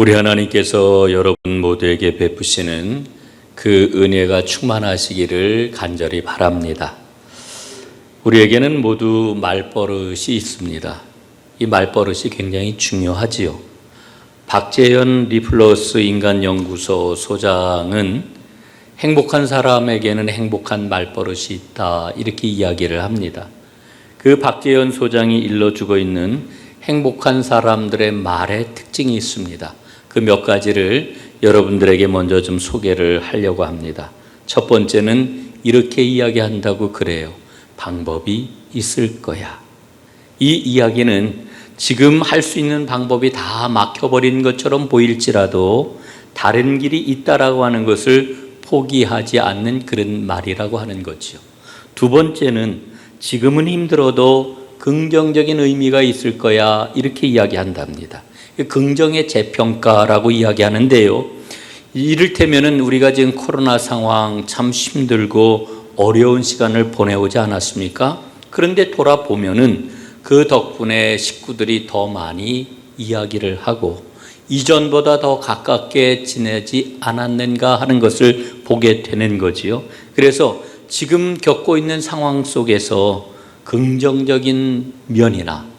우리 하나님께서 여러분 모두에게 베푸시는 그 은혜가 충만하시기를 간절히 바랍니다. 우리에게는 모두 말버릇이 있습니다. 이 말버릇이 굉장히 중요하지요. 박재현 리플러스 인간연구소 소장은 행복한 사람에게는 행복한 말버릇이 있다, 이렇게 이야기를 합니다. 그 박재현 소장이 일러주고 있는 행복한 사람들의 말의 특징이 있습니다. 그 몇 가지를 여러분들에게 먼저 좀 소개를 하려고 합니다. 첫 번째는 이렇게 이야기한다고 그래요. 방법이 있을 거야. 이 이야기는 지금 할 수 있는 방법이 다 막혀버린 것처럼 보일지라도 다른 길이 있다라고 하는 것을 포기하지 않는 그런 말이라고 하는 거죠. 두 번째는 지금은 힘들어도 긍정적인 의미가 있을 거야, 이렇게 이야기한답니다. 긍정의 재평가라고 이야기하는데요. 이를테면은 우리가 지금 코로나 상황 참 힘들고 어려운 시간을 보내오지 않았습니까? 그런데 돌아보면은 그 덕분에 식구들이 더 많이 이야기를 하고 이전보다 더 가깝게 지내지 않았는가 하는 것을 보게 되는 거지요. 그래서 지금 겪고 있는 상황 속에서 긍정적인 면이나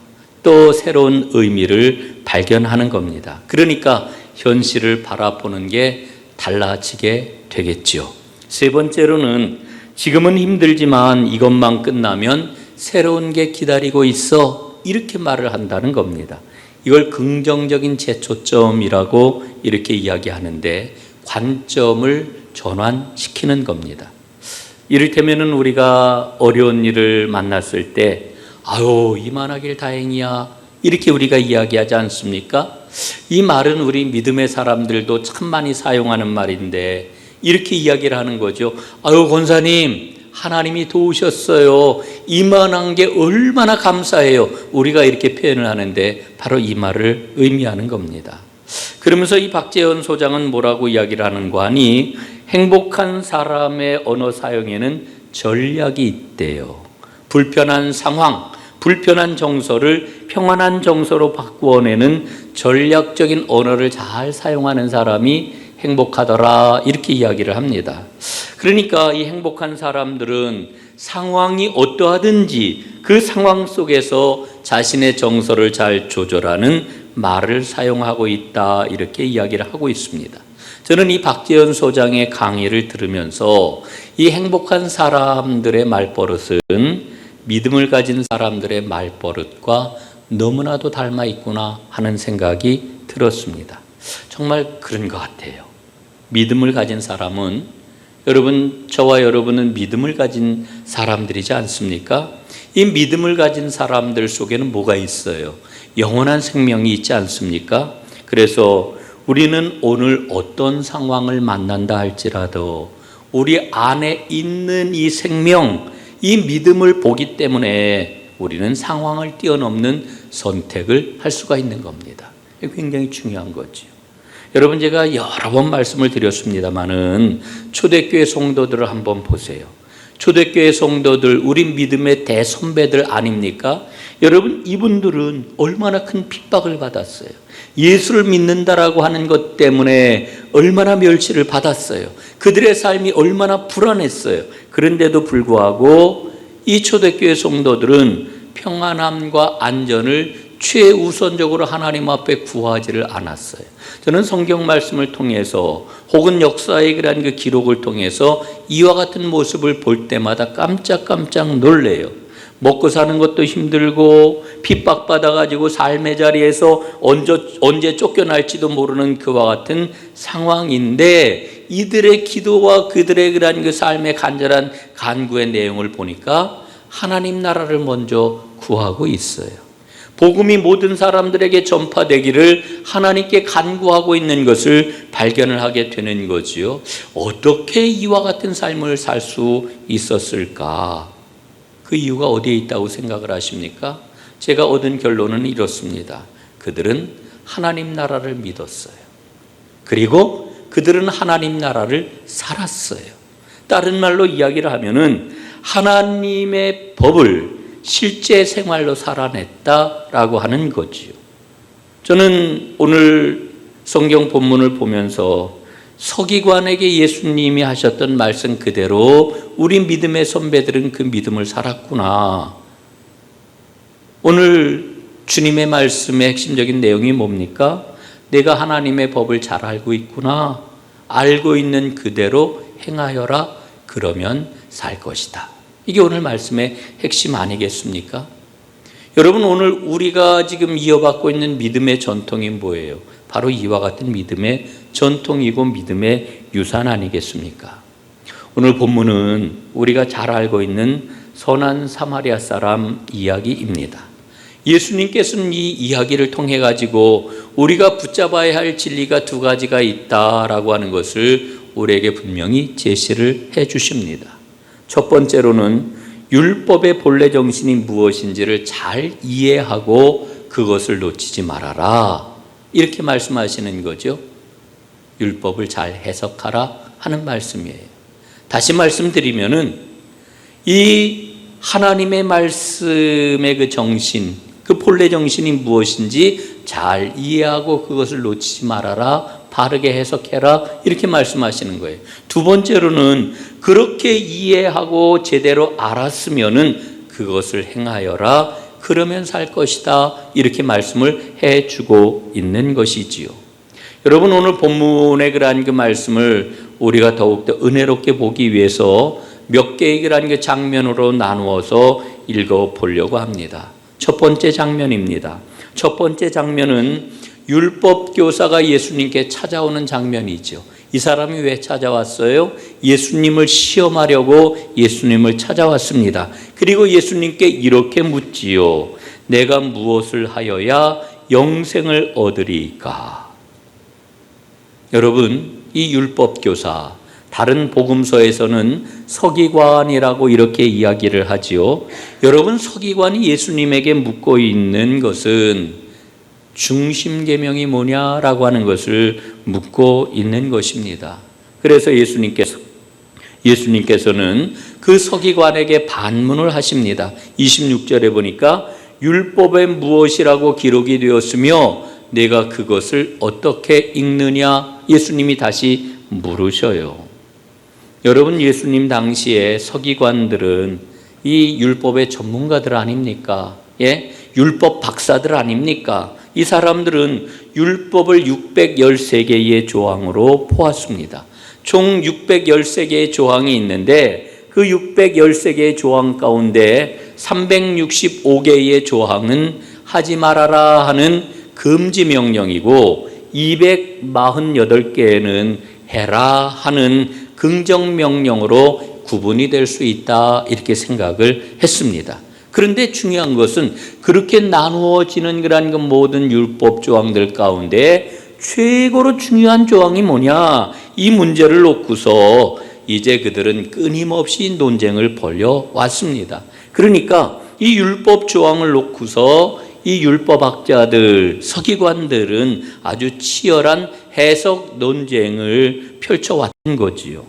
또 새로운 의미를 발견하는 겁니다. 그러니까 현실을 바라보는 게 달라지게 되겠지요. 세 번째로는 지금은 힘들지만 이것만 끝나면 새로운 게 기다리고 있어, 이렇게 말을 한다는 겁니다. 이걸 긍정적인 재초점이라고 이렇게 이야기하는데 관점을 전환시키는 겁니다. 이를테면 우리가 어려운 일을 만났을 때 아유, 이만하길 다행이야, 이렇게 우리가 이야기하지 않습니까? 이 말은 우리 믿음의 사람들도 참 많이 사용하는 말인데 이렇게 이야기를 하는 거죠. 아유, 권사님, 하나님이 도우셨어요. 이만한 게 얼마나 감사해요. 우리가 이렇게 표현을 하는데 바로 이 말을 의미하는 겁니다. 그러면서 이 박재현 소장은 뭐라고 이야기를 하는가 하니 행복한 사람의 언어 사용에는 전략이 있대요. 불편한 상황, 불편한 정서를 평안한 정서로 바꾸어내는 전략적인 언어를 잘 사용하는 사람이 행복하더라, 이렇게 이야기를 합니다. 그러니까 이 행복한 사람들은 상황이 어떠하든지 그 상황 속에서 자신의 정서를 잘 조절하는 말을 사용하고 있다, 이렇게 이야기를 하고 있습니다. 저는 이 박재현 소장의 강의를 들으면서 이 행복한 사람들의 말버릇은 믿음을 가진 사람들의 말버릇과 너무나도 닮아 있구나 하는 생각이 들었습니다. 정말 그런 것 같아요. 믿음을 가진 사람은, 여러분, 저와 여러분은 믿음을 가진 사람들이지 않습니까? 이 믿음을 가진 사람들 속에는 뭐가 있어요? 영원한 생명이 있지 않습니까? 그래서 우리는 오늘 어떤 상황을 만난다 할지라도 우리 안에 있는 이 생명, 이 믿음을 보기 때문에 우리는 상황을 뛰어넘는 선택을 할 수가 있는 겁니다. 굉장히 중요한 거죠. 여러분, 제가 여러 번 말씀을 드렸습니다마는 초대교회 성도들을 한번 보세요. 초대교회 성도들, 우리 믿음의 대선배들 아닙니까? 여러분, 이분들은 얼마나 큰 핍박을 받았어요. 예수를 믿는다라고 하는 것 때문에 얼마나 멸시를 받았어요. 그들의 삶이 얼마나 불안했어요. 그런데도 불구하고 이 초대교회 성도들은 평안함과 안전을 최우선적으로 하나님 앞에 구하지를 않았어요. 저는 성경 말씀을 통해서 혹은 역사의 그런 그 기록을 통해서 이와 같은 모습을 볼 때마다 깜짝깜짝 놀래요. 먹고 사는 것도 힘들고 핍박받아가지고 삶의 자리에서 언제 쫓겨날지도 모르는 그와 같은 상황인데 이들의 기도와 그들의 그런 그 삶의 간절한 간구의 내용을 보니까 하나님 나라를 먼저 구하고 있어요. 복음이 모든 사람들에게 전파되기를 하나님께 간구하고 있는 것을 발견을 하게 되는 거지요. 어떻게 이와 같은 삶을 살 수 있었을까? 그 이유가 어디에 있다고 생각을 하십니까? 제가 얻은 결론은 이렇습니다. 그들은 하나님 나라를 믿었어요. 그리고 그들은 하나님 나라를 살았어요. 다른 말로 이야기를 하면은 하나님의 법을 실제 생활로 살아냈다라고 하는 거지요. 저는 오늘 성경 본문을 보면서 서기관에게 예수님이 하셨던 말씀 그대로 우리 믿음의 선배들은 그 믿음을 살았구나. 오늘 주님의 말씀의 핵심적인 내용이 뭡니까? 내가 하나님의 법을 잘 알고 있구나. 알고 있는 그대로 행하여라. 그러면 살 것이다. 이게 오늘 말씀의 핵심 아니겠습니까? 여러분, 오늘 우리가 지금 이어받고 있는 믿음의 전통이 뭐예요? 바로 이와 같은 믿음의 전통이고 믿음의 유산 아니겠습니까? 오늘 본문은 우리가 잘 알고 있는 선한 사마리아 사람 이야기입니다. 예수님께서는 이 이야기를 통해 가지고 우리가 붙잡아야 할 진리가 두 가지가 있다라고 하는 것을 우리에게 분명히 제시를 해 주십니다. 첫 번째로는 율법의 본래 정신이 무엇인지를 잘 이해하고 그것을 놓치지 말아라. 이렇게 말씀하시는 거죠. 율법을 잘 해석하라 하는 말씀이에요. 다시 말씀드리면은 이 하나님의 말씀의 그 정신, 그 본래 정신이 무엇인지 잘 이해하고 그것을 놓치지 말아라. 바르게 해석해라. 이렇게 말씀하시는 거예요. 두 번째로는 그렇게 이해하고 제대로 알았으면은 그것을 행하여라. 그러면 살 것이다. 이렇게 말씀을 해주고 있는 것이지요. 여러분, 오늘 본문의 그러한 그 말씀을 우리가 더욱더 은혜롭게 보기 위해서 몇 개의 그러한 그 장면으로 나누어서 읽어보려고 합니다. 첫 번째 장면입니다. 첫 번째 장면은 율법 교사가 예수님께 찾아오는 장면이죠. 이 사람이 왜 찾아왔어요? 예수님을 시험하려고 예수님을 찾아왔습니다. 그리고 예수님께 이렇게 묻지요. 내가 무엇을 하여야 영생을 얻으리까? 여러분, 이 율법 교사, 다른 복음서에서는 서기관이라고 이렇게 이야기를 하지요. 여러분, 서기관이 예수님에게 묻고 있는 것은 중심 계명이 뭐냐라고 하는 것을 묻고 있는 것입니다. 그래서 예수님께서는 그 서기관에게 반문을 하십니다. 26절에 보니까 율법에 무엇이라고 기록이 되었으며 내가 그것을 어떻게 읽느냐? 예수님이 다시 물으셔요. 여러분, 예수님 당시에 서기관들은 이 율법의 전문가들 아닙니까? 예? 율법 박사들 아닙니까? 이 사람들은 율법을 613개의 조항으로 포함했습니다. 총 613개의 조항이 있는데 그 613개의 조항 가운데 365개의 조항은 하지 말아라 하는 금지 명령이고 248개는 해라 하는 긍정 명령으로 구분이 될 수 있다, 이렇게 생각을 했습니다. 그런데 중요한 것은 그렇게 나누어지는 그런 그 모든 율법 조항들 가운데 최고로 중요한 조항이 뭐냐? 이 문제를 놓고서 이제 그들은 끊임없이 논쟁을 벌여왔습니다. 그러니까 이 율법 조항을 놓고서 이 율법학자들, 서기관들은 아주 치열한 해석 논쟁을 펼쳐왔던 거지요.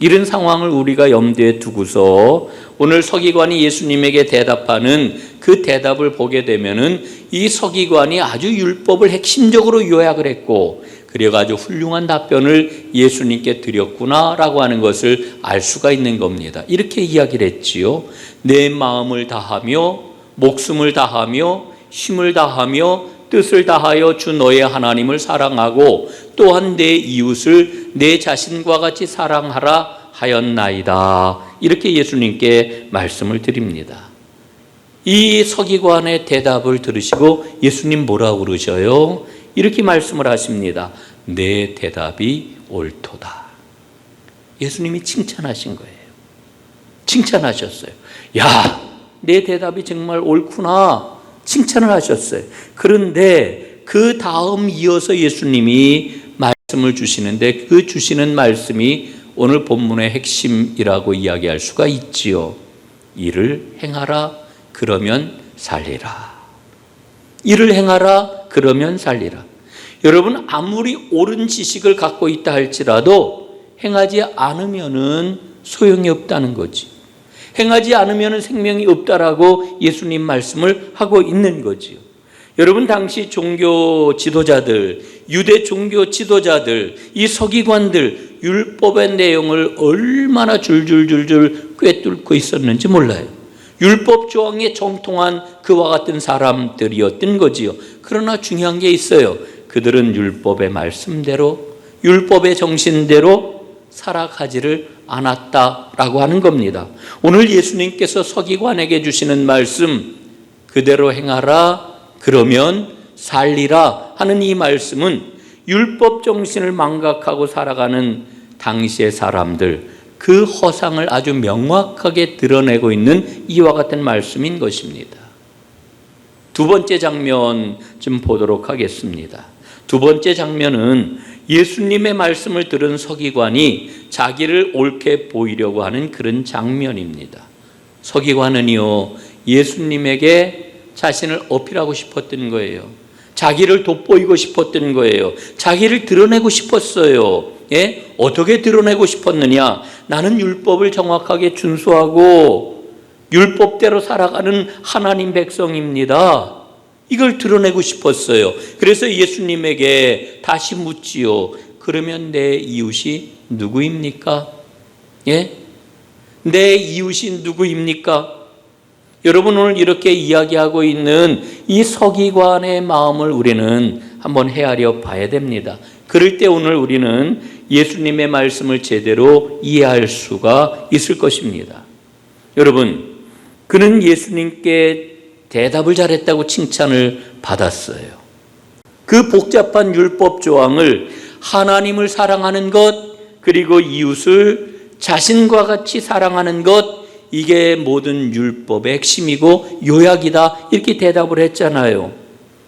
이런 상황을 우리가 염두에 두고서 오늘 서기관이 예수님에게 대답하는 그 대답을 보게 되면은 이 서기관이 아주 율법을 핵심적으로 요약을 했고, 그리고 아주 훌륭한 답변을 예수님께 드렸구나라고 하는 것을 알 수가 있는 겁니다. 이렇게 이야기를 했지요. 내 마음을 다하며 목숨을 다하며 힘을 다하며 뜻을 다하여 주 너의 하나님을 사랑하고 또한 내 이웃을 내 자신과 같이 사랑하라 하였나이다. 이렇게 예수님께 말씀을 드립니다. 이 서기관의 대답을 들으시고 예수님 뭐라고 그러셔요? 이렇게 말씀을 하십니다. 내 대답이 옳도다. 예수님이 칭찬하신 거예요. 칭찬하셨어요. 야, 내 대답이 정말 옳구나. 칭찬을 하셨어요. 그런데 그 다음 이어서 예수님이 말씀을 주시는데 그 주시는 말씀이 오늘 본문의 핵심이라고 이야기할 수가 있지요. 이를 행하라, 그러면 살리라. 이를 행하라, 그러면 살리라. 여러분, 아무리 옳은 지식을 갖고 있다 할지라도 행하지 않으면은 소용이 없다는 거지. 행하지 않으면 생명이 없다라고 예수님 말씀을 하고 있는 거지요. 여러분, 당시 종교 지도자들, 유대 종교 지도자들, 이 서기관들 율법의 내용을 얼마나 줄줄줄줄 꿰뚫고 있었는지 몰라요. 율법 조항에 정통한 그와 같은 사람들이었던 거지요. 그러나 중요한 게 있어요. 그들은 율법의 말씀대로, 율법의 정신대로 살아가지를 않았다라고 하는 겁니다. 오늘 예수님께서 서기관에게 주시는 말씀, 그대로 행하라, 그러면 살리라 하는 이 말씀은 율법 정신을 망각하고 살아가는 당시의 사람들, 그 허상을 아주 명확하게 드러내고 있는 이와 같은 말씀인 것입니다. 두 번째 장면 좀 보도록 하겠습니다. 두 번째 장면은 예수님의 말씀을 들은 서기관이 자기를 옳게 보이려고 하는 그런 장면입니다. 서기관은요, 예수님에게 자신을 어필하고 싶었던 거예요. 자기를 돋보이고 싶었던 거예요. 자기를 드러내고 싶었어요. 예? 어떻게 드러내고 싶었느냐? 나는 율법을 정확하게 준수하고 율법대로 살아가는 하나님 백성입니다. 이걸 드러내고 싶었어요. 그래서 예수님에게 다시 묻지요. 그러면 내 이웃이 누구입니까? 예? 내 이웃이 누구입니까? 여러분, 오늘 이렇게 이야기하고 있는 이 서기관의 마음을 우리는 한번 헤아려 봐야 됩니다. 그럴 때 오늘 우리는 예수님의 말씀을 제대로 이해할 수가 있을 것입니다. 여러분, 그는 예수님께 대답을 잘했다고 칭찬을 받았어요. 그 복잡한 율법 조항을 하나님을 사랑하는 것, 그리고 이웃을 자신과 같이 사랑하는 것, 이게 모든 율법의 핵심이고 요약이다, 이렇게 대답을 했잖아요.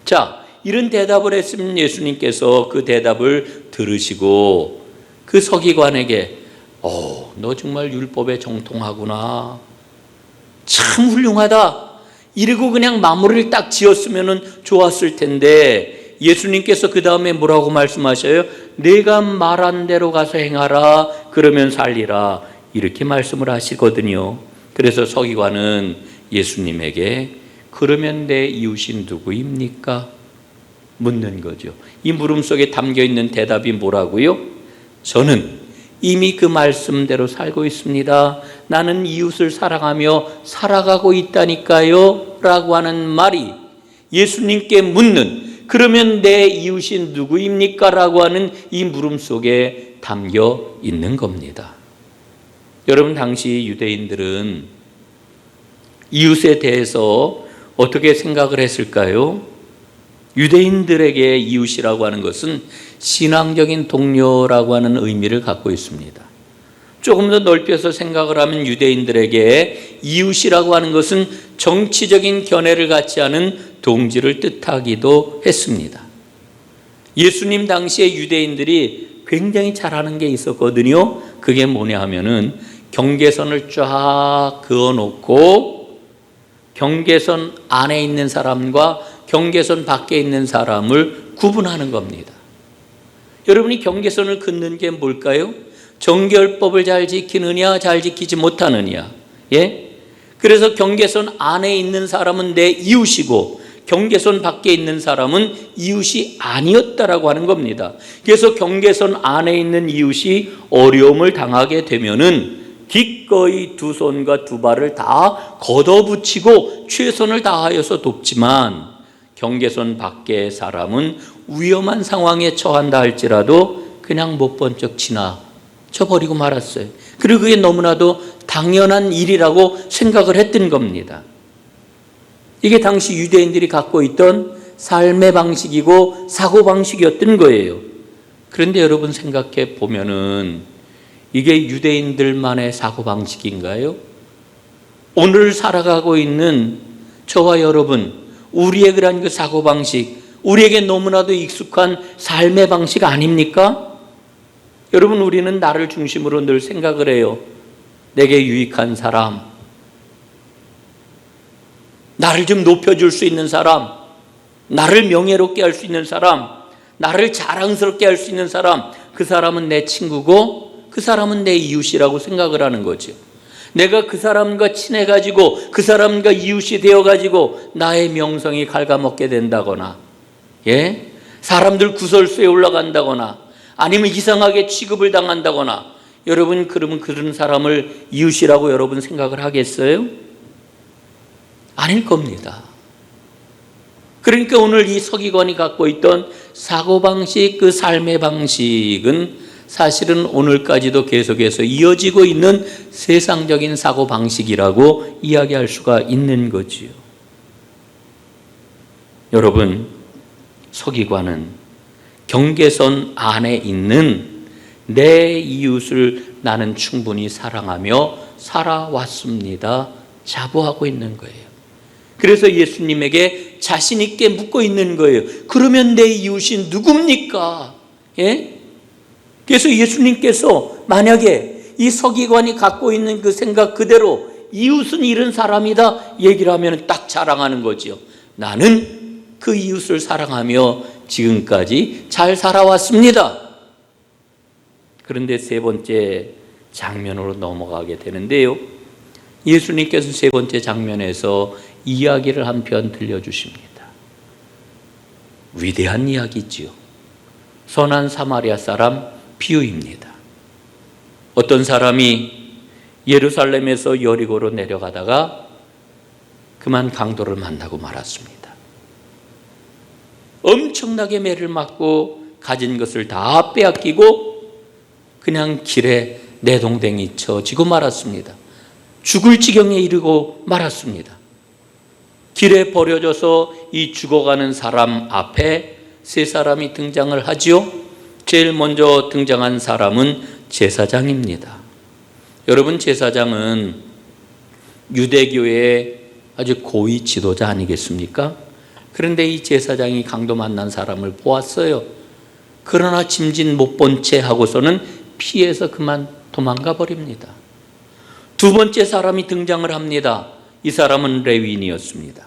자, 이런 대답을 했으면 예수님께서 그 대답을 들으시고 그 서기관에게 너 정말 율법에 정통하구나, 참 훌륭하다, 이러고 그냥 마무리를 딱 지었으면 좋았을 텐데 예수님께서 그 다음에 뭐라고 말씀하셔요? 내가 말한 대로 가서 행하라, 그러면 살리라, 이렇게 말씀을 하시거든요. 그래서 서기관은 예수님에게 그러면 내 이웃이 누구입니까? 묻는 거죠. 이 물음 속에 담겨있는 대답이 뭐라고요? 저는 이미 그 말씀대로 살고 있습니다. 나는 이웃을 사랑하며 살아가고 있다니까요 라고 하는 말이 예수님께 묻는, 그러면 내 이웃이 누구입니까? 라고 하는 이 물음 속에 담겨 있는 겁니다. 여러분, 당시 유대인들은 이웃에 대해서 어떻게 생각을 했을까요? 유대인들에게 이웃이라고 하는 것은 신앙적인 동료라고 하는 의미를 갖고 있습니다. 조금 더 넓혀서 생각을 하면 유대인들에게 이웃이라고 하는 것은 정치적인 견해를 갖지 않은 동지를 뜻하기도 했습니다. 예수님 당시에 유대인들이 굉장히 잘하는 게 있었거든요. 그게 뭐냐 하면은 경계선을 쫙 그어놓고 경계선 안에 있는 사람과 경계선 밖에 있는 사람을 구분하는 겁니다. 여러분이 경계선을 긋는 게 뭘까요? 정결법을 잘 지키느냐, 잘 지키지 못하느냐. 예? 그래서 경계선 안에 있는 사람은 내 이웃이고 경계선 밖에 있는 사람은 이웃이 아니었다라고 하는 겁니다. 그래서 경계선 안에 있는 이웃이 어려움을 당하게 되면은 기꺼이 두 손과 두 발을 다 걷어붙이고 최선을 다하여서 돕지만 경계선 밖의 사람은 위험한 상황에 처한다 할지라도 그냥 못 본 척 지나쳐버리고 말았어요. 그리고 그게 너무나도 당연한 일이라고 생각을 했던 겁니다. 이게 당시 유대인들이 갖고 있던 삶의 방식이고 사고방식이었던 거예요. 그런데 여러분 생각해 보면은 이게 유대인들만의 사고방식인가요? 오늘 살아가고 있는 저와 여러분, 우리의 그런 그 사고방식, 우리에게 너무나도 익숙한 삶의 방식 아닙니까? 여러분, 우리는 나를 중심으로 늘 생각을 해요. 내게 유익한 사람, 나를 좀 높여줄 수 있는 사람, 나를 명예롭게 할 수 있는 사람, 나를 자랑스럽게 할 수 있는 사람, 그 사람은 내 친구고 그 사람은 내 이웃이라고 생각을 하는 거죠. 내가 그 사람과 친해가지고 그 사람과 이웃이 되어가지고 나의 명성이 갉아먹게 된다거나, 사람들 구설수에 올라간다거나, 아니면 이상하게 취급을 당한다거나, 여러분 그러면 그런 사람을 이웃이라고 여러분 생각을 하겠어요? 아닐 겁니다. 그러니까 오늘 이 서기관이 갖고 있던 사고방식, 그 삶의 방식은 사실은 오늘까지도 계속해서 이어지고 있는 세상적인 사고방식이라고 이야기할 수가 있는 거지요. 여러분, 서기관은 경계선 안에 있는 내 이웃을 나는 충분히 사랑하며 살아왔습니다, 자부하고 있는 거예요. 그래서 예수님에게 자신 있게 묻고 있는 거예요. 그러면 내 이웃이 누굽니까? 그래서 예수님께서 만약에 이 서기관이 갖고 있는 그 생각 그대로 이웃은 이런 사람이다 얘기를 하면 딱 자랑하는 거죠. 나는 그 이웃을 사랑하며 지금까지 잘 살아왔습니다. 그런데 세 번째 장면으로 넘어가게 되는데요, 예수님께서 세 번째 장면에서 이야기를 한편 들려주십니다. 위대한 이야기지요. 선한 사마리아 사람 비유입니다. 어떤 사람이 예루살렘에서 여리고로 내려가다가 그만 강도를 만나고 말았습니다. 엄청나게 매를 맞고 가진 것을 다 빼앗기고 그냥 길에 내동댕이 쳐지고 말았습니다. 죽을 지경에 이르고 말았습니다. 길에 버려져서 이 죽어가는 사람 앞에 세 사람이 등장을 하지요. 제일 먼저 등장한 사람은 제사장입니다. 여러분, 제사장은 유대교의 아주 고위 지도자 아니겠습니까? 그런데 이 제사장이 강도 만난 사람을 보았어요. 그러나 짐짓 못 본 채 하고서는 피해서 그만 도망가 버립니다. 두 번째 사람이 등장을 합니다. 이 사람은 레위인이었습니다.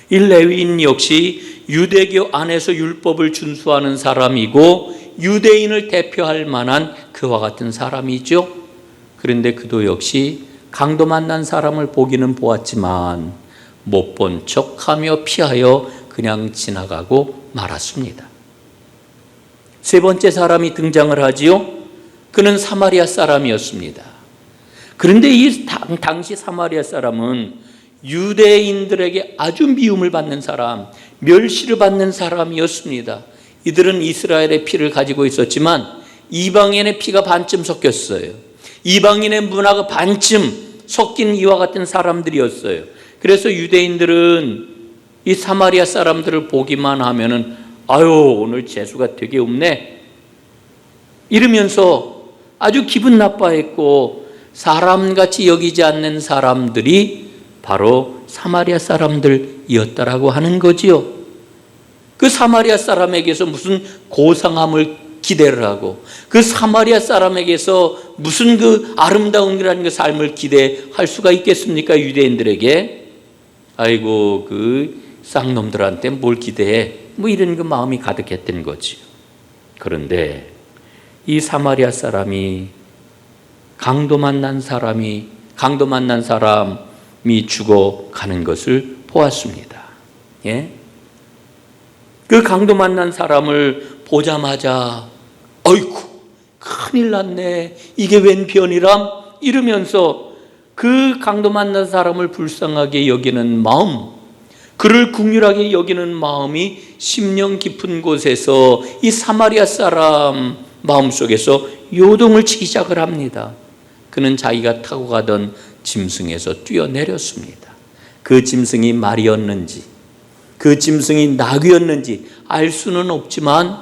이 레위인 역시 유대교 안에서 율법을 준수하는 사람이고 유대인을 대표할 만한 그와 같은 사람이죠. 그런데 그도 역시 강도 만난 사람을 보기는 보았지만 못 본 척하며 피하여 그냥 지나가고 말았습니다. 세 번째 사람이 등장을 하지요. 그는 사마리아 사람이었습니다. 그런데 이 당시 사마리아 사람은 유대인들에게 아주 미움을 받는 사람, 멸시를 받는 사람이었습니다. 이들은 이스라엘의 피를 가지고 있었지만 이방인의 피가 반쯤 섞였어요. 이방인의 문화가 반쯤 섞인 이와 같은 사람들이었어요. 그래서 유대인들은 이 사마리아 사람들을 보기만 하면은 아유, 오늘 재수가 되게 없네 이러면서 아주 기분 나빠했고, 사람같이 여기지 않는 사람들이 바로 사마리아 사람들이었다라고 하는 거지요. 그 사마리아 사람에게서 무슨 고상함을 기대를 하고 그 사마리아 사람에게서 무슨 그 아름다운 그 삶을 기대할 수가 있겠습니까? 유대인들에게. 아이고, 그 쌍놈들한테 뭘 기대해, 뭐 이런 그 마음이 가득했던 거지요. 그런데 이 사마리아 사람이 강도 만난 사람이 죽어가는 것을 보았습니다. 그 강도 만난 사람을 보자마자 어이쿠, 큰일 났네, 이게 웬 변이람 이러면서 그 강도 만난 사람을 불쌍하게 여기는 마음, 그를 긍휼하게 여기는 마음이 심령 깊은 곳에서 이 사마리아 사람 마음속에서 요동을 치기 시작을 합니다. 그는 자기가 타고 가던 짐승에서 뛰어내렸습니다. 그 짐승이 말이었는지 그 짐승이 나귀였는지 알 수는 없지만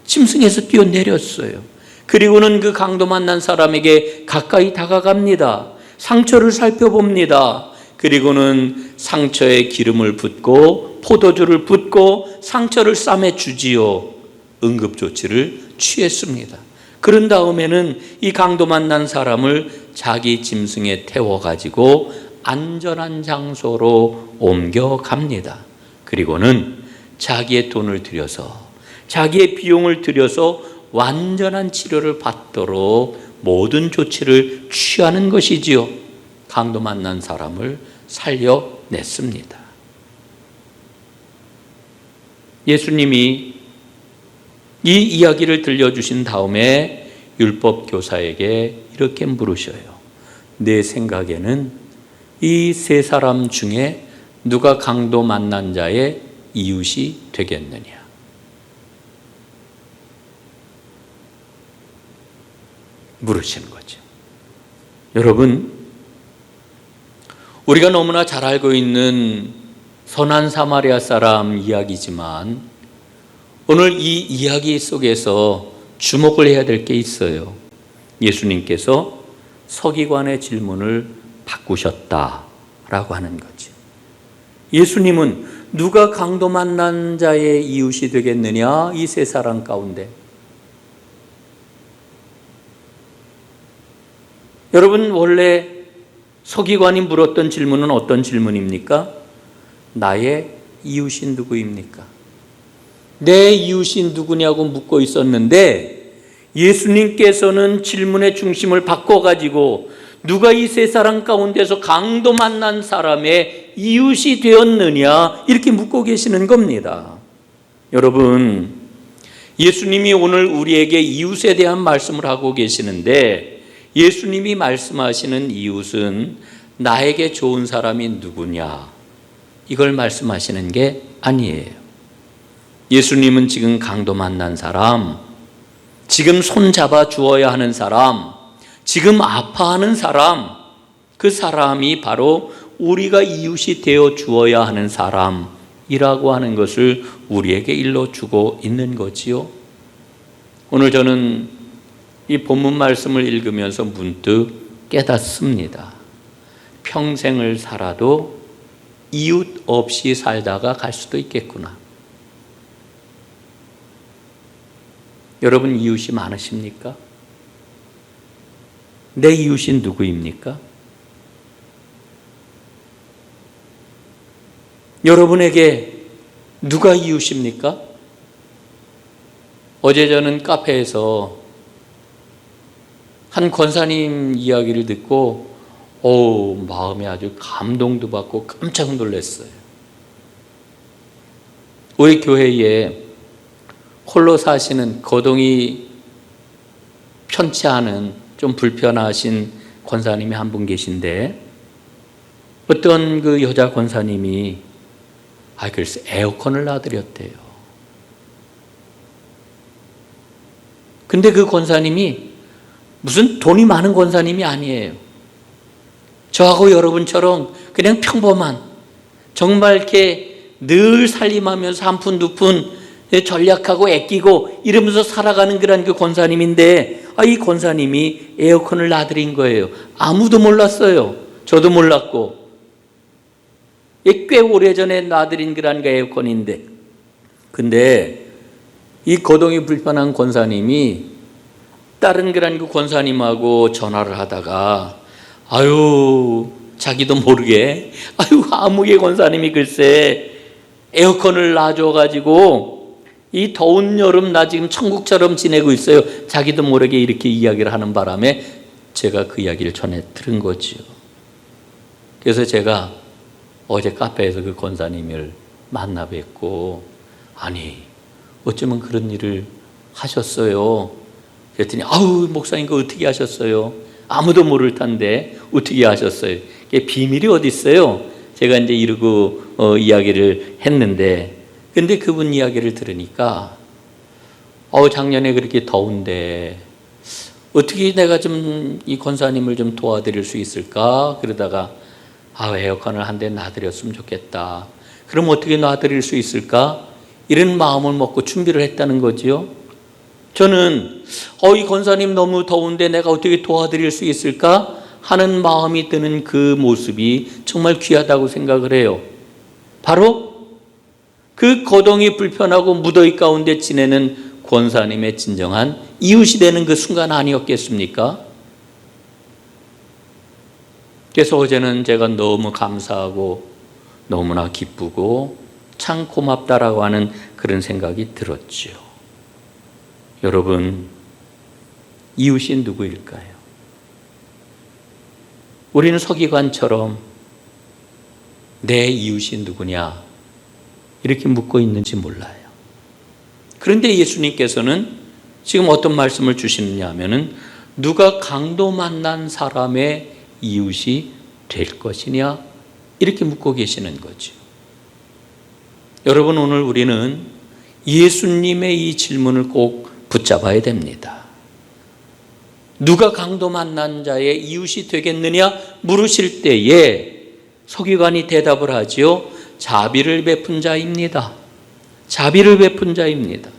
짐승에서 뛰어내렸어요. 그리고는 그 강도 만난 사람에게 가까이 다가갑니다. 상처를 살펴봅니다. 그리고는 상처에 기름을 붓고 포도주를 붓고 상처를 싸매 주지요. 응급조치를 취했습니다. 그런 다음에는 이 강도 만난 사람을 자기 짐승에 태워가지고 안전한 장소로 옮겨갑니다. 그리고는 자기의 돈을 들여서, 자기의 비용을 들여서 완전한 치료를 받도록 모든 조치를 취하는 것이지요. 강도 만난 사람을 살려냈습니다. 예수님이 이 이야기를 들려주신 다음에 율법 교사에게 이렇게 물으셔요. 내 생각에는 이 세 사람 중에 누가 강도 만난 자의 이웃이 되겠느냐? 물으시는 거죠. 여러분, 우리가 너무나 잘 알고 있는 선한 사마리아 사람 이야기지만 오늘 이 이야기 속에서 주목을 해야 될 게 있어요. 예수님께서 서기관의 질문을 바꾸셨다라고 하는 거죠. 예수님은 누가 강도 만난 자의 이웃이 되겠느냐? 이 세 사람 가운데. 여러분, 원래 서기관이 물었던 질문은 어떤 질문입니까? 나의 이웃이 누구입니까? 내 이웃이 누구냐고 묻고 있었는데 예수님께서는 질문의 중심을 바꿔가지고 누가 이 세 사람 가운데서 강도 만난 사람의 이웃이 되었느냐 이렇게 묻고 계시는 겁니다. 여러분, 예수님이 오늘 우리에게 이웃에 대한 말씀을 하고 계시는데 예수님이 말씀하시는 이웃은 나에게 좋은 사람이 누구냐 이걸 말씀하시는 게 아니에요. 예수님은 지금 강도 만난 사람, 지금 손잡아 주어야 하는 사람, 지금 아파하는 사람, 그 사람이 바로 우리가 이웃이 되어 주어야 하는 사람이라고 하는 것을 우리에게 일러주고 있는 거지요. 오늘 저는 이 본문 말씀을 읽으면서 문득 깨닫습니다. 평생을 살아도 이웃 없이 살다가 갈 수도 있겠구나. 여러분, 이웃이 많으십니까? 내 이웃이 누구입니까? 여러분에게 누가 이웃입니까? 어제 저는 카페에서 한 권사님 이야기를 듣고 마음에 아주 감동도 받고 깜짝 놀랐어요. 우리 교회에 홀로 사시는 거동이 편치 않은 좀 불편하신 권사님이 한 분 계신데 어떤 그 여자 권사님이 글쎄 에어컨을 놔드렸대요. 근데 그 권사님이 무슨 돈이 많은 권사님이 아니에요. 저하고 여러분처럼 그냥 평범한, 정말 이렇게 늘 살림하면서 한 푼 두 푼 전략하고 아끼고 이러면서 살아가는 그런 그 권사님인데 이 권사님이 에어컨을 놔드린 거예요. 아무도 몰랐어요. 저도 몰랐고. 꽤 오래전에 놔드린 그런 그 에어컨인데, 근데 이 거동이 불편한 권사님이 다른 그런 그 권사님하고 전화를 하다가 자기도 모르게 아무개 권사님이 글쎄 에어컨을 놔줘가지고 이 더운 여름 나 지금 천국처럼 지내고 있어요. 자기도 모르게 이렇게 이야기를 하는 바람에 제가 그 이야기를 전해 들은 거지요. 그래서 제가 어제 카페에서 그 권사님을 만나 뵙고 어쩌면 그런 일을 하셨어요. 그랬더니 목사님 그거 어떻게 하셨어요? 아무도 모를 텐데 어떻게 하셨어요? 비밀이 어디 있어요? 제가 이제 이러고 이야기를 했는데 근데 그분 이야기를 들으니까 작년에 그렇게 더운데 어떻게 내가 좀 이 권사님을 좀 도와드릴 수 있을까? 그러다가 에어컨을 한 대 놔드렸으면 좋겠다. 그럼 어떻게 놔드릴 수 있을까? 이런 마음을 먹고 준비를 했다는 거지요. 저는 이 권사님 너무 더운데 내가 어떻게 도와드릴 수 있을까? 하는 마음이 드는 그 모습이 정말 귀하다고 생각을 해요. 바로 그 거동이 불편하고 무더위 가운데 지내는 권사님의 진정한 이웃이 되는 그 순간 아니었겠습니까? 그래서 어제는 제가 너무 감사하고 너무나 기쁘고 참 고맙다라고 하는 그런 생각이 들었죠. 여러분, 이웃이 누구일까요? 우리는 서기관처럼 내 이웃이 누구냐 이렇게 묻고 있는지 몰라요. 그런데 예수님께서는 지금 어떤 말씀을 주시느냐 하면은 누가 강도 만난 사람의 이웃이 될 것이냐 이렇게 묻고 계시는 거죠. 여러분, 오늘 우리는 예수님의 이 질문을 꼭 붙잡아야 됩니다. 누가 강도 만난 자의 이웃이 되겠느냐 물으실 때에 서기관이 대답을 하지요. 자비를 베푼 자입니다. 자비를 베푼 자입니다.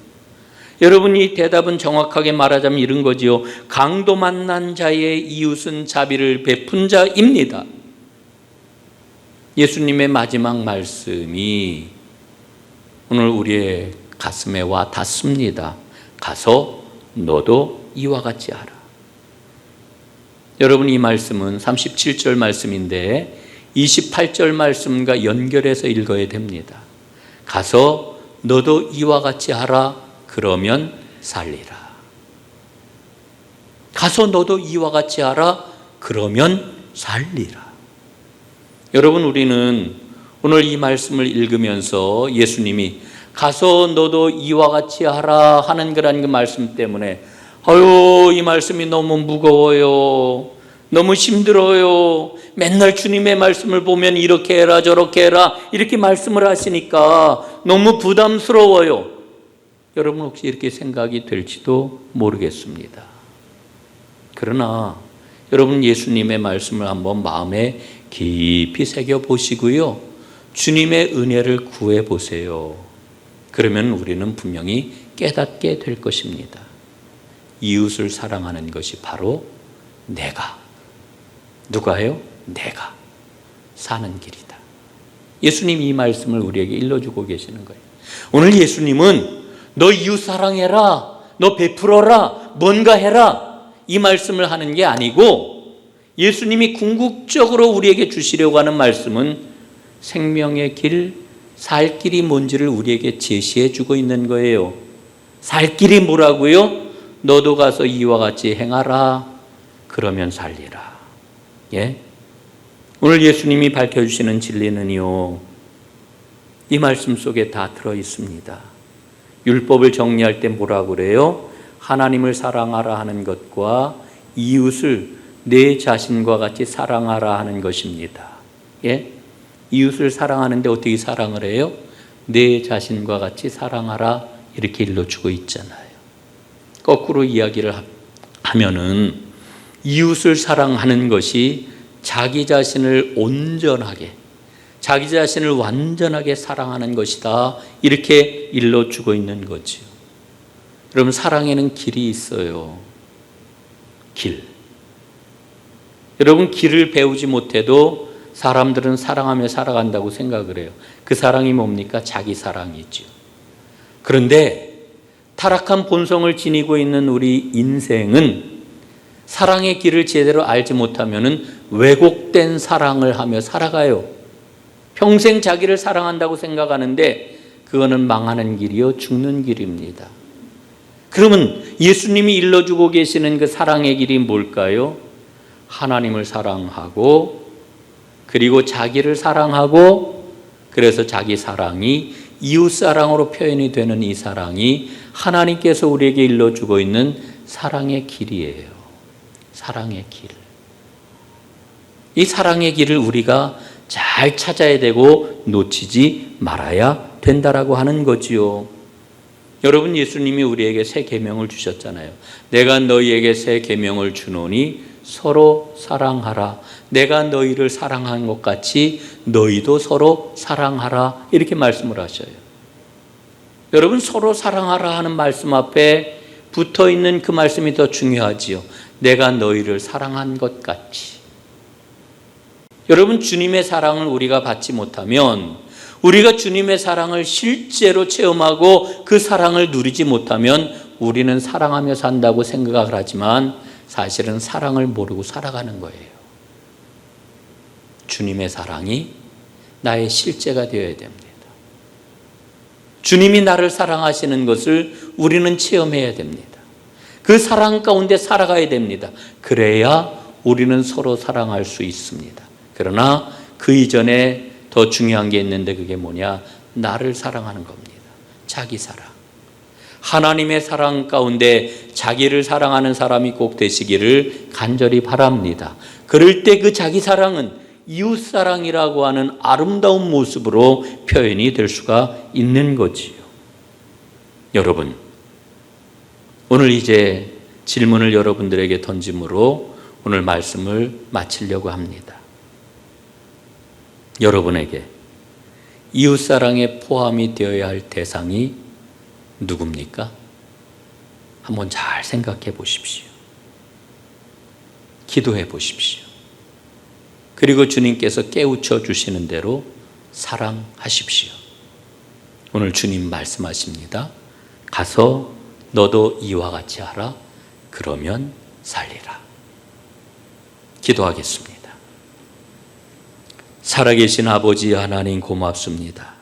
여러분, 이 대답은 정확하게 말하자면 이런 거지요. 강도 만난 자의 이웃은 자비를 베푼 자입니다. 예수님의 마지막 말씀이 오늘 우리의 가슴에 와 닿습니다. 가서 너도 이와 같이 하라. 여러분, 이 말씀은 37절 말씀인데 28절 말씀과 연결해서 읽어야 됩니다. 가서 너도 이와 같이 하라. 그러면 살리라. 가서 너도 이와 같이 하라. 그러면 살리라. 여러분, 우리는 오늘 이 말씀을 읽으면서 예수님이 가서 너도 이와 같이 하라 하는 그런 그 말씀 때문에 아유, 이 말씀이 너무 무거워요. 너무 힘들어요. 맨날 주님의 말씀을 보면 이렇게 해라 저렇게 해라 이렇게 말씀을 하시니까 너무 부담스러워요. 여러분, 혹시 이렇게 생각이 될지도 모르겠습니다. 그러나 여러분, 예수님의 말씀을 한번 마음에 깊이 새겨보시고요. 주님의 은혜를 구해보세요. 그러면 우리는 분명히 깨닫게 될 것입니다. 이웃을 사랑하는 것이 바로 내가, 누가요? 내가 사는 길이다. 예수님이 이 말씀을 우리에게 일러주고 계시는 거예요. 오늘 예수님은 너 이웃 사랑해라, 너 베풀어라, 뭔가 해라 이 말씀을 하는 게 아니고 예수님이 궁극적으로 우리에게 주시려고 하는 말씀은 생명의 길, 살 길이 뭔지를 우리에게 제시해 주고 있는 거예요. 살 길이 뭐라고요? 너도 가서 이와 같이 행하라. 그러면 살리라. 예? 오늘 예수님이 밝혀주시는 진리는요, 이 말씀 속에 다 들어있습니다. 율법을 정리할 때 뭐라고 그래요? 하나님을 사랑하라 하는 것과 이웃을 내 자신과 같이 사랑하라 하는 것입니다. 예? 이웃을 사랑하는데 어떻게 사랑을 해요? 내 자신과 같이 사랑하라 이렇게 일러주고 있잖아요. 거꾸로 이야기를 하면은 이웃을 사랑하는 것이 자기 자신을 온전하게, 자기 자신을 완전하게 사랑하는 것이다 이렇게 일러주고 있는 거죠. 여러분, 사랑에는 길이 있어요. 길. 여러분, 길을 배우지 못해도 사람들은 사랑하며 살아간다고 생각을 해요. 그 사랑이 뭡니까? 자기 사랑이죠. 그런데 타락한 본성을 지니고 있는 우리 인생은 사랑의 길을 제대로 알지 못하면 왜곡된 사랑을 하며 살아가요. 평생 자기를 사랑한다고 생각하는데 그거는 망하는 길이요, 죽는 길입니다. 그러면 예수님이 일러주고 계시는 그 사랑의 길이 뭘까요? 하나님을 사랑하고 그리고 자기를 사랑하고 그래서 자기 사랑이 이웃사랑으로 표현이 되는 이 사랑이 하나님께서 우리에게 일러주고 있는 사랑의 길이에요. 사랑의 길. 이 사랑의 길을 우리가 잘 찾아야 되고 놓치지 말아야 된다라고 하는 거지요. 여러분, 예수님이 우리에게 새 계명을 주셨잖아요. 내가 너희에게 새 계명을 주노니 서로 사랑하라. 내가 너희를 사랑한 것 같이 너희도 서로 사랑하라. 이렇게 말씀을 하셔요. 여러분, 서로 사랑하라 하는 말씀 앞에 붙어 있는 그 말씀이 더 중요하지요. 내가 너희를 사랑한 것 같이. 여러분, 주님의 사랑을 우리가 받지 못하면, 우리가 주님의 사랑을 실제로 체험하고 그 사랑을 누리지 못하면 우리는 사랑하며 산다고 생각을 하지만 사실은 사랑을 모르고 살아가는 거예요. 주님의 사랑이 나의 실제가 되어야 됩니다. 주님이 나를 사랑하시는 것을 우리는 체험해야 됩니다. 그 사랑 가운데 살아가야 됩니다. 그래야 우리는 서로 사랑할 수 있습니다. 그러나 그 이전에 더 중요한 게 있는데 그게 뭐냐? 나를 사랑하는 겁니다. 자기 사랑. 하나님의 사랑 가운데 자기를 사랑하는 사람이 꼭 되시기를 간절히 바랍니다. 그럴 때 그 자기 사랑은 이웃사랑이라고 하는 아름다운 모습으로 표현이 될 수가 있는 거지요. 여러분, 오늘 이제 질문을 여러분들에게 던짐으로 오늘 말씀을 마치려고 합니다. 여러분에게 이웃사랑에 포함이 되어야 할 대상이 누굽니까? 한번 잘 생각해 보십시오. 기도해 보십시오. 그리고 주님께서 깨우쳐 주시는 대로 사랑하십시오. 오늘 주님 말씀하십니다. 가서 너도 이와 같이 하라. 그러면 살리라. 기도하겠습니다. 살아계신 아버지 하나님 고맙습니다.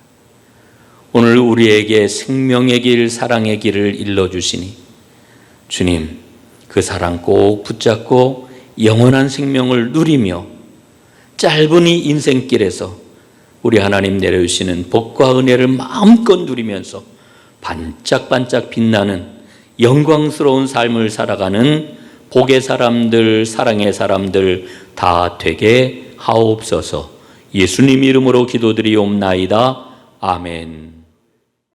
오늘 우리에게 생명의 길, 사랑의 길을 일러주시니 주님, 그 사랑 꼭 붙잡고 영원한 생명을 누리며 짧은 이 인생길에서 우리 하나님 내려주시는 복과 은혜를 마음껏 누리면서 반짝반짝 빛나는 영광스러운 삶을 살아가는 복의 사람들, 사랑의 사람들 다 되게 하옵소서. 예수님 이름으로 기도드리옵나이다. 아멘.